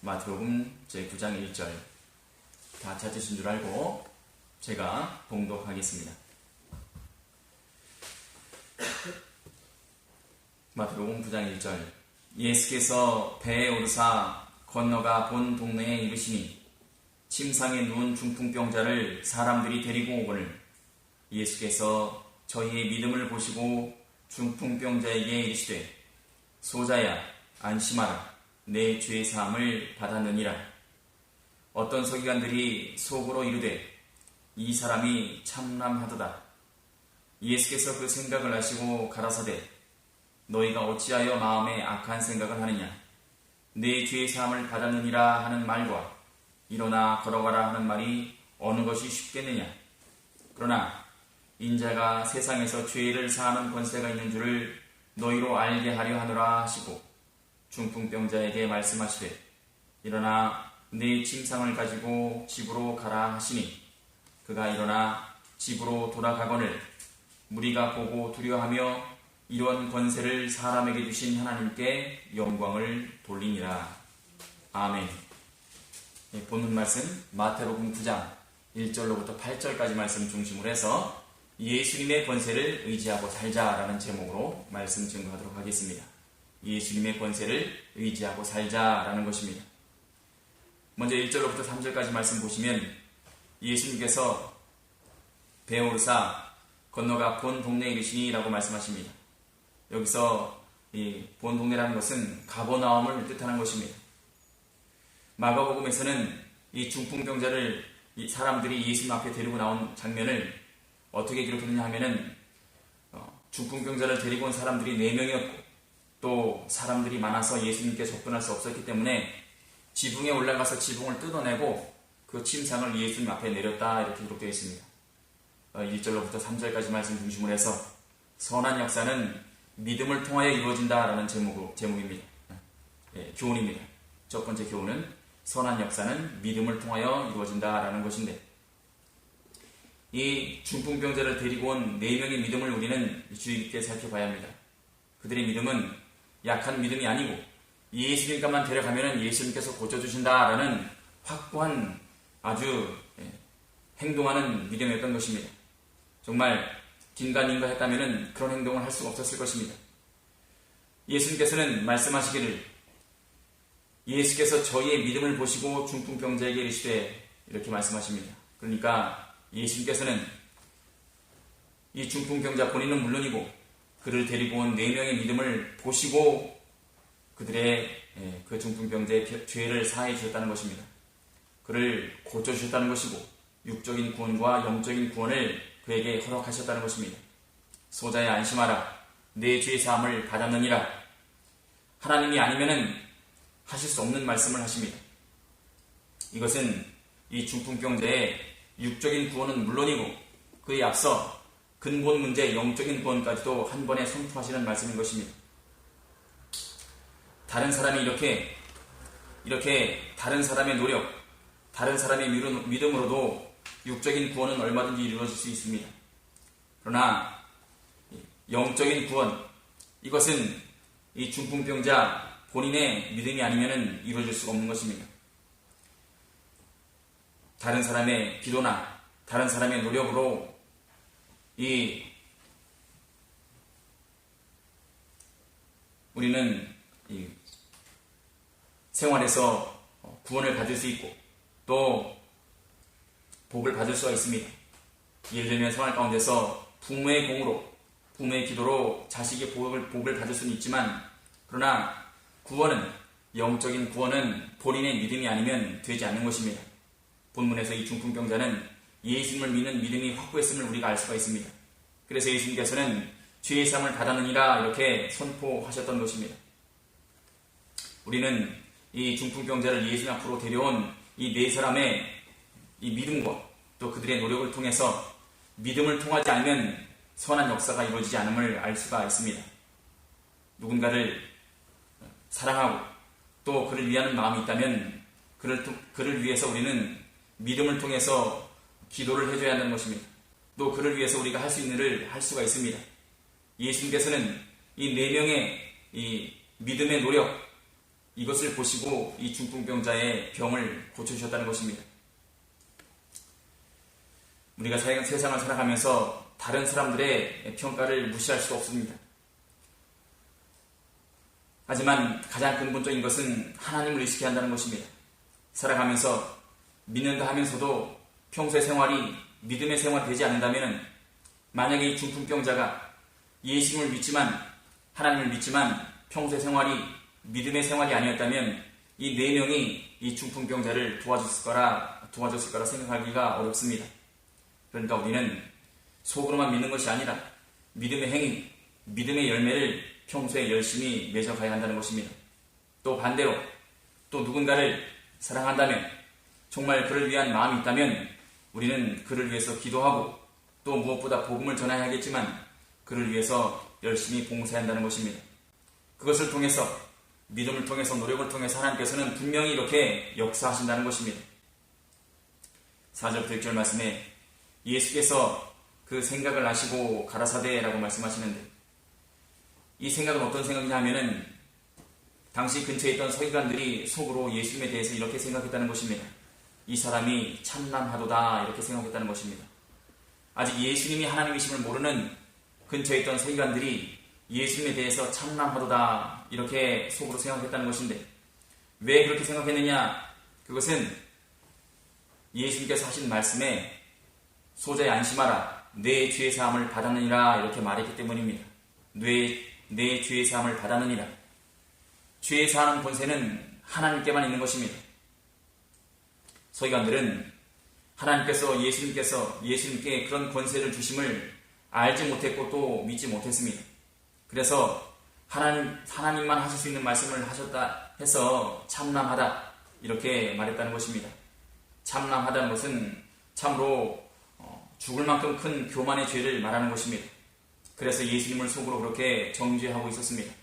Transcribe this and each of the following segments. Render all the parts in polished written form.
마태복음 제9장 1절 다 찾으신 줄 알고 제가 봉독하겠습니다. 마태복음 9장 1절 예수께서 배에 오르사 건너가 본 동네에 이르시니 침상에 누운 중풍병자를 사람들이 데리고 오거늘 예수께서 저희의 믿음을 보시고 중풍병자에게 이르시되 소자야 안심하라 내 죄 사함을 받았느니라. 어떤 서기관들이 속으로 이르되 이 사람이 참남하도다. 예수께서 그 생각을 아시고 가라사대 너희가 어찌하여 마음에 악한 생각을 하느냐. 내 죄 사함을 받았느니라 하는 말과 일어나 걸어가라 하는 말이 어느 것이 쉽겠느냐. 그러나 인자가 세상에서 죄를 사하는 권세가 있는 줄을 너희로 알게 하려 하노라 하시고 중풍병자에게 말씀하시되 일어나 네 침상을 가지고 집으로 가라 하시니 그가 일어나 집으로 돌아가거늘 무리가 보고 두려워하며 이런 권세를 사람에게 주신 하나님께 영광을 돌리니라. 아멘. 본문 말씀 마태복음 9장 1절로부터 8절까지 말씀 중심으로 해서 예수님의 권세를 의지하고 살자라는 제목으로 말씀 증거하도록 하겠습니다. 예수님의 권세를 의지하고 살자라는 것입니다. 먼저 1절로부터 3절까지 말씀 보시면 예수님께서 배에 오르사 건너가 본 동네에 이르시니라고 말씀하십니다. 여기서 이 본 동네라는 것은 가버나움을 뜻하는 것입니다. 마가복음에서는 이 중풍병자를 이 사람들이 예수님 앞에 데리고 나온 장면을 어떻게 기록했느냐 하면은 중풍병자를 데리고 온 사람들이 4명이었고 또 사람들이 많아서 예수님께 접근할 수 없었기 때문에 지붕에 올라가서 지붕을 뜯어내고 그 침상을 예수님 앞에 내렸다 이렇게 기록되어 있습니다. 1절로부터 3절까지 말씀 중심으로 해서 선한 역사는 믿음을 통하여 이루어진다라는 제목입니다. 교훈입니다. 첫 번째 교훈은 선한 역사는 믿음을 통하여 이루어진다라는 것인데 이 중풍병자를 데리고 온 4명의 믿음을 우리는 주의 깊게 살펴봐야 합니다. 그들의 믿음은 약한 믿음이 아니고 예수님께만 데려가면 예수님께서 고쳐주신다라는 확고한 아주 행동하는 믿음이었던 것입니다. 정말 긴가민가 했다면 그런 행동을 할 수가 없었을 것입니다. 예수님께서는 말씀하시기를 예수께서 저희의 믿음을 보시고 중풍병자에게 이르시되 이렇게 말씀하십니다. 그러니까 예수님께서는 이 중풍병자 본인은 물론이고 그를 데리고 온 4명의 믿음을 보시고 그들의 그 중풍병자의 죄를 사해 주셨다는 것입니다. 그를 고쳐주셨다는 것이고 육적인 구원과 영적인 구원을 그에게 허락하셨다는 것입니다. 소자야 안심하라 내 죄 사함을 받았느니라. 하나님이 아니면은 하실 수 없는 말씀을 하십니다. 이것은 이 중풍병자의 육적인 구원은 물론이고 그에 앞서 근본 문제 영적인 구원까지도 한 번에 선포하시는 말씀인 것입니다. 다른 사람이 이렇게 다른 사람의 노력, 다른 사람의 믿음으로도 육적인 구원은 얼마든지 이루어질 수 있습니다. 그러나 영적인 구원, 이것은 이 중풍병자 본인의 믿음이 아니면 이루어질 수가 없는 것입니다. 다른 사람의 기도나 다른 사람의 노력으로 우리는 생활에서 구원을 받을 수 있고 또 복을 받을 수가 있습니다. 예를 들면 생활 가운데서 부모의 공으로 부모의 기도로 자식의 복을 받을 수는 있지만 그러나 구원은 영적인 구원은 본인의 믿음이 아니면 되지 않는 것입니다. 본문에서 이 중풍병자는 예수님을 믿는 믿음이 확고했음을 우리가 알 수가 있습니다. 그래서 예수님께서는 죄의 사함을 받았느니라 이렇게 선포하셨던 것입니다. 우리는 이 중풍병자를 예수님 앞으로 데려온 이 4사람의 이 믿음과 또 그들의 노력을 통해서 믿음을 통하지 않으면 선한 역사가 이루어지지 않음을 알 수가 있습니다. 누군가를 사랑하고 또 그를 위하는 마음이 있다면 그를 위해서 우리는 믿음을 통해서 기도를 해줘야 한다는 것입니다. 또 그를 위해서 우리가 할 수 있는 일을 할 수가 있습니다. 예수님께서는 이 4명의 이 믿음의 노력, 이것을 보시고 이 중풍병자의 병을 고쳐주셨다는 것입니다. 우리가 세상을 살아가면서 다른 사람들의 평가를 무시할 수 없습니다. 하지만 가장 근본적인 것은 하나님을 의식해야 한다는 것입니다. 살아가면서 믿는다 하면서도 평소의 생활이 믿음의 생활이 되지 않는다면, 만약에 이 중풍병자가 예수님을 믿지만, 하나님을 믿지만 평소의 생활이 믿음의 생활이 아니었다면 이 4명이 이 중풍병자를 도와줬을 거라 생각하기가 어렵습니다. 그러니까 우리는 속으로만 믿는 것이 아니라 믿음의 행위, 믿음의 열매를 평소에 열심히 맺어가야 한다는 것입니다. 또 반대로 또 누군가를 사랑한다면, 정말 그를 위한 마음이 있다면 우리는 그를 위해서 기도하고 또 무엇보다 복음을 전해야 하겠지만 그를 위해서 열심히 봉사한다는 것입니다. 그것을 통해서, 믿음을 통해서, 노력을 통해서 하나님께서는 분명히 이렇게 역사하신다는 것입니다. 4절부터 6절 말씀에 예수께서 그 생각을 아시고 가라사대라고 말씀하시는데, 이 생각은 어떤 생각이냐 하면은 당시 근처에 있던 서기관들이 속으로 예수님에 대해서 이렇게 생각했다는 것입니다. 이 사람이 참남하도다, 이렇게 생각했다는 것입니다. 아직 예수님이 하나님이심을 모르는 근처에 있던 서기관들이 예수님에 대해서 참남하도다, 이렇게 속으로 생각했다는 것인데, 왜 그렇게 생각했느냐? 그것은 예수님께서 하신 말씀에 소자에 안심하라, 내 죄의 사함을 받았느니라, 이렇게 말했기 때문입니다. 내 죄의 사함을 받았느니라. 죄의 사하는 권세는 하나님께만 있는 것입니다. 서기관들은 하나님께서 예수님께 그런 권세를 주심을 알지 못했고 또 믿지 못했습니다. 그래서 하나님만 하실 수 있는 말씀을 하셨다 해서 참남하다, 이렇게 말했다는 것입니다. 참남하다는 것은 참으로 죽을 만큼 큰 교만의 죄를 말하는 것입니다. 그래서 예수님을 속으로 그렇게 정죄하고 있었습니다.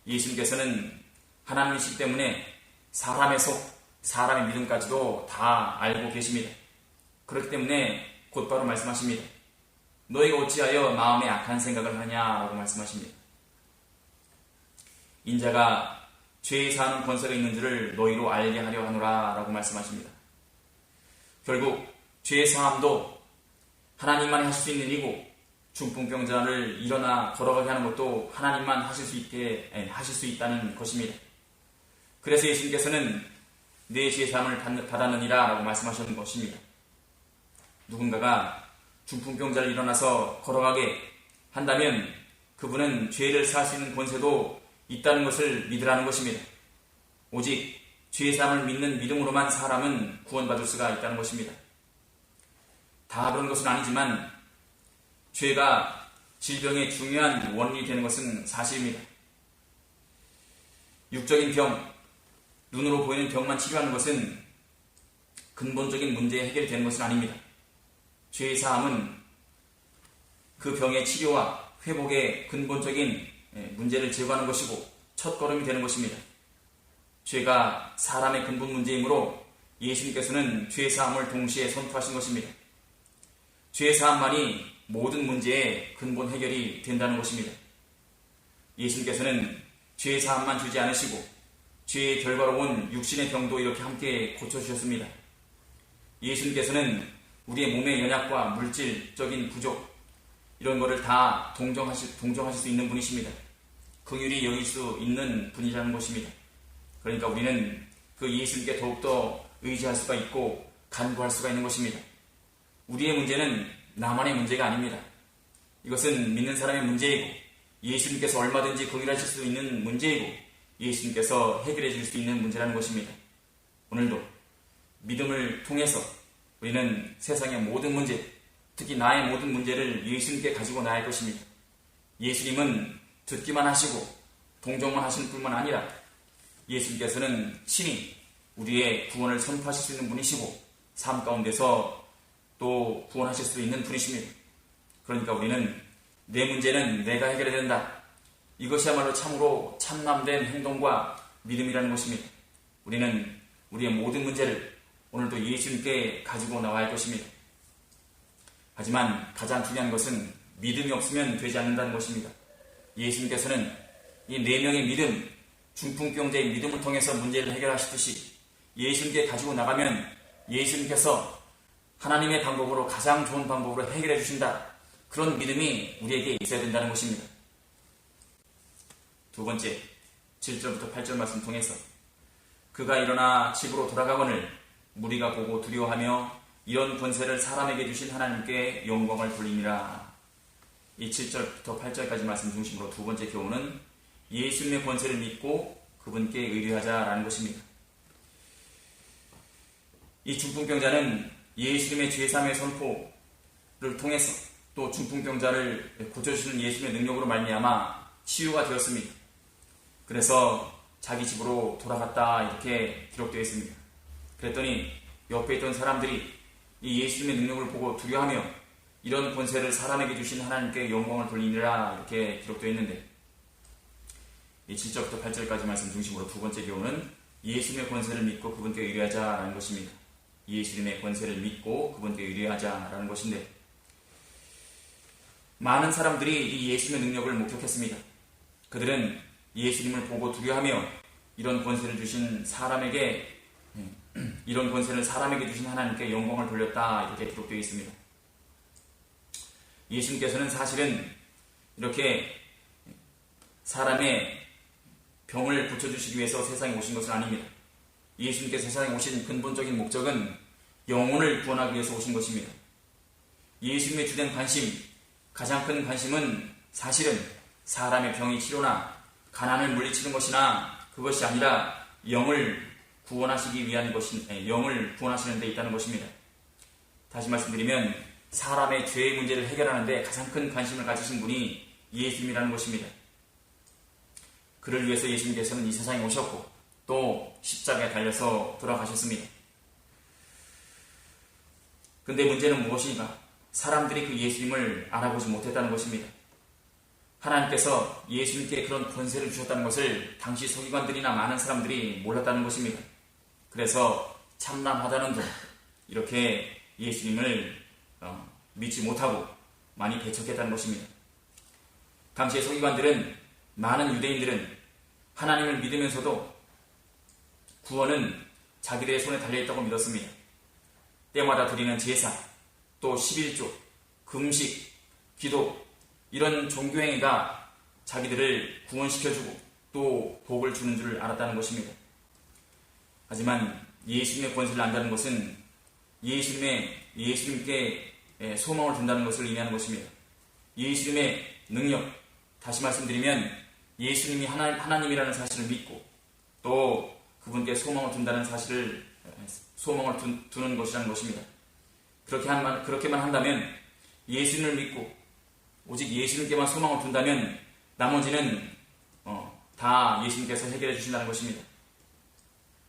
예수님께서는 하나님이시기 때문에 사람의 속, 사람의 믿음까지도 다 알고 계십니다. 그렇기 때문에 곧바로 말씀하십니다. 너희가 어찌하여 마음에 악한 생각을 하냐라고 말씀하십니다. 인자가 죄의 사하는 권세가 있는 줄을 너희로 알게 하려 하노라 라고 말씀하십니다. 결국 죄의 사함도 하나님만이 하실 수 있는 일이고, 중풍병자를 일어나 걸어가게 하는 것도 하나님만 하실 수 있다는 것입니다. 그래서 예수님께서는 내 죄의 사함을 받았느니라 라고 말씀하셨는 것입니다. 누군가가 중풍병자를 일어나서 걸어가게 한다면 그분은 죄를 사할 수 있는 권세도 있다는 것을 믿으라는 것입니다. 오직 죄의 사함을 믿는 믿음으로만 사람은 구원받을 수가 있다는 것입니다. 다 그런 것은 아니지만 죄가 질병의 중요한 원인이 되는 것은 사실입니다. 육적인 병, 눈으로 보이는 병만 치료하는 것은 근본적인 문제에 해결이 되는 것은 아닙니다. 죄의 사함은 그 병의 치료와 회복의 근본적인 문제를 제거하는 것이고 첫걸음이 되는 것입니다. 죄가 사람의 근본 문제이므로 예수님께서는 죄의 사함을 동시에 선포하신 것입니다. 죄의 사함만이 모든 문제의 근본 해결이 된다는 것입니다. 예수님께서는 죄의 사함만 주지 않으시고 죄의 결과로 온 육신의 병도 이렇게 함께 고쳐주셨습니다. 예수님께서는 우리의 몸의 연약과 물질적인 부족, 이런 것을 다 동정하실 수 있는 분이십니다. 긍휼히 여길 수 있는 분이라는 것입니다. 그러니까 우리는 그 예수님께 더욱더 의지할 수가 있고 간구할 수가 있는 것입니다. 우리의 문제는 나만의 문제가 아닙니다. 이것은 믿는 사람의 문제이고 예수님께서 얼마든지 긍휼하실 수 있는 문제이고 예수님께서 해결해 줄 수 있는 문제라는 것입니다. 오늘도 믿음을 통해서 우리는 세상의 모든 문제, 특히 나의 모든 문제를 예수님께 가지고 나갈 것입니다. 예수님은 듣기만 하시고 동정만 하시는 뿐만 아니라 예수님께서는 친히 우리의 구원을 선포하실 수 있는 분이시고 삶 가운데서 또 구원하실 수 있는 분이십니다. 그러니까 우리는 내 문제는 내가 해결해야 된다. 이것이야말로 참으로 참남된 행동과 믿음이라는 것입니다. 우리는 우리의 모든 문제를 오늘도 예수님께 가지고 나와야 할 것입니다. 하지만 가장 중요한 것은 믿음이 없으면 되지 않는다는 것입니다. 예수님께서는 이 4명의 믿음, 중풍병자의 믿음을 통해서 문제를 해결하시듯이 예수님께 가지고 나가면 예수님께서 하나님의 방법으로 가장 좋은 방법으로 해결해 주신다. 그런 믿음이 우리에게 있어야 된다는 것입니다. 두 번째, 7절부터 8절 말씀 통해서 그가 일어나 집으로 돌아가거늘 무리가 보고 두려워하며 이런 권세를 사람에게 주신 하나님께 영광을 돌리니라. 이 7절부터 8절까지 말씀 중심으로 두 번째 교훈은 예수님의 권세를 믿고 그분께 의뢰하자라는 것입니다. 이 중풍병자는 예수님의 죄사함의 선포를 통해서 또 중풍병자를 고쳐주시는 예수님의 능력으로 말미암아 치유가 되었습니다. 그래서 자기 집으로 돌아갔다 이렇게 기록되어 있습니다. 그랬더니 옆에 있던 사람들이 이 예수님의 능력을 보고 두려워하며 이런 권세를 사람에게 주신 하나님께 영광을 돌리니라 이렇게 기록되어 있는데, 이 7절부터 8절까지 말씀 중심으로 두 번째 교훈은 예수님의 권세를 믿고 그분께 의뢰하자라는 것입니다. 예수님의 권세를 믿고 그분께 의뢰하자라는 것인데, 많은 사람들이 이 예수님의 능력을 목격했습니다. 그들은 예수님을 보고 두려워하며 이런 권세를 주신 사람에게 이런 권세를 사람에게 주신 하나님께 영광을 돌렸다 이렇게 기록되어 있습니다. 예수님께서는 사실은 이렇게 사람의 병을 고쳐주시기 위해서 세상에 오신 것은 아닙니다. 예수님께서 세상에 오신 근본적인 목적은 영혼을 구원하기 위해서 오신 것입니다. 예수님의 주된 관심, 가장 큰 관심은 사실은 사람의 병의 치료나 가난을 물리치는 것이나 그것이 아니라 영을 구원하시기 위한 영을 구원하시는 데 있다는 것입니다. 다시 말씀드리면 사람의 죄의 문제를 해결하는 데 가장 큰 관심을 가지신 분이 예수님이라는 것입니다. 그를 위해서 예수님께서는 이 세상에 오셨고 또 십자가에 달려서 돌아가셨습니다. 근데 문제는 무엇인가? 사람들이 그 예수님을 알아보지 못했다는 것입니다. 하나님께서 예수님께 그런 권세를 주셨다는 것을 당시 서기관들이나 많은 사람들이 몰랐다는 것입니다. 그래서 참남하다는 둥 이렇게 예수님을 믿지 못하고 많이 배척했다는 것입니다. 당시의 서기관들은, 많은 유대인들은 하나님을 믿으면서도 구원은 자기들의 손에 달려있다고 믿었습니다. 때마다 드리는 제사, 또 11조, 금식, 기도 이런 종교행위가 자기들을 구원시켜주고 또 복을 주는 줄 알았다는 것입니다. 하지만 예수님의 권세를 안다는 것은 예수님께 소망을 둔다는 것을 의미하는 것입니다. 예수님의 능력, 다시 말씀드리면 예수님이 하나님이라는 사실을 믿고 또 그분께 소망을 둔다는 사실을 소망을 두는 것이라는 것입니다. 그렇게만 한다면, 예수님을 믿고 오직 예수님께만 소망을 둔다면 나머지는 다 예수님께서 해결해 주신다는 것입니다.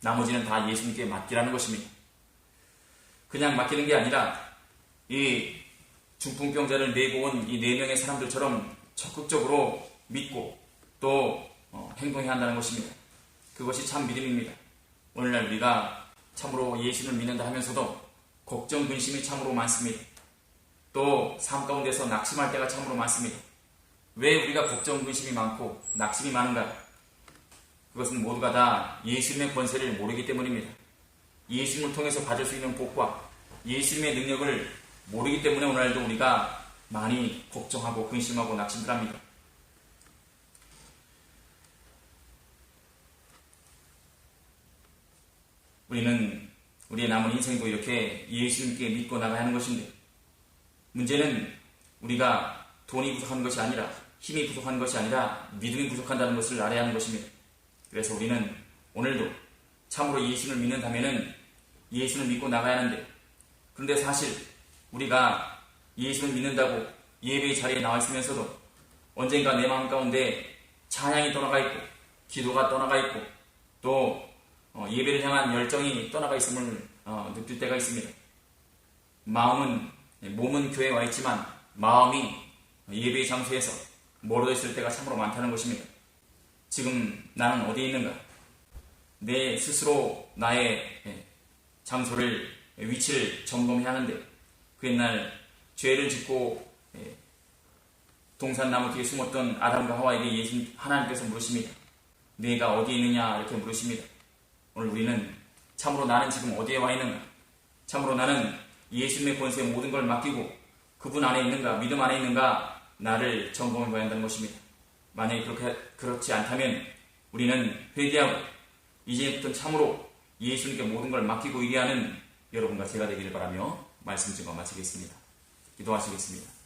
나머지는 다 예수님께 맡기라는 것입니다. 그냥 맡기는 게 아니라 이 중풍병자를 메고 온 이 4명의 사람들처럼 적극적으로 믿고 또 행동해야 한다는 것입니다. 그것이 참 믿음입니다. 오늘날 우리가 참으로 예수를 믿는다 하면서도 걱정, 근심이 참으로 많습니다. 또 삶 가운데서 낙심할 때가 참으로 많습니다. 왜 우리가 걱정, 근심이 많고 낙심이 많은가? 그것은 모두가 다 예수님의 권세를 모르기 때문입니다. 예수님을 통해서 받을 수 있는 복과 예수님의 능력을 모르기 때문에 오늘날도 우리가 많이 걱정하고 근심하고 낙심을 합니다. 우리는 우리의 남은 인생도 이렇게 예수님께 믿고 나가야 하는 것인데, 문제는 우리가 돈이 부족한 것이 아니라, 힘이 부족한 것이 아니라 믿음이 부족한다는 것을 알아야 하는 것입니다. 그래서 우리는 오늘도 참으로 예수를 믿는다면 예수를 믿고 나가야 하는데, 그런데 사실 우리가 예수를 믿는다고 예배의 자리에 나와 있으면서도 언젠가 내 마음 가운데 찬양이 떠나가 있고 기도가 떠나가 있고 또 예배를 향한 열정이 떠나가 있음을 느낄 때가 있습니다. 몸은 교회에 와 있지만 마음이 예배의 장소에서 멀어져 있을 때가 참으로 많다는 것입니다. 지금 나는 어디에 있는가? 내 스스로 나의 장소를, 위치를 점검해야 하는데, 그 옛날 죄를 짓고 동산나무 뒤에 숨었던 아담과 하와에게 하나님께서 물으십니다. 네가 어디에 있느냐 이렇게 물으십니다. 오늘 우리는 참으로 나는 지금 어디에 와 있는가? 참으로 나는 예수님의 권세에 모든 걸 맡기고 그분 안에 있는가? 믿음 안에 있는가? 나를 점검해 봐야 한다는 것입니다. 만약에 그렇지 않다면 우리는 회개하고 이제부터 참으로 예수님께 모든 걸 맡기고 일하는 여러분과 제가 되기를 바라며 말씀 증거 마치겠습니다. 기도하시겠습니다.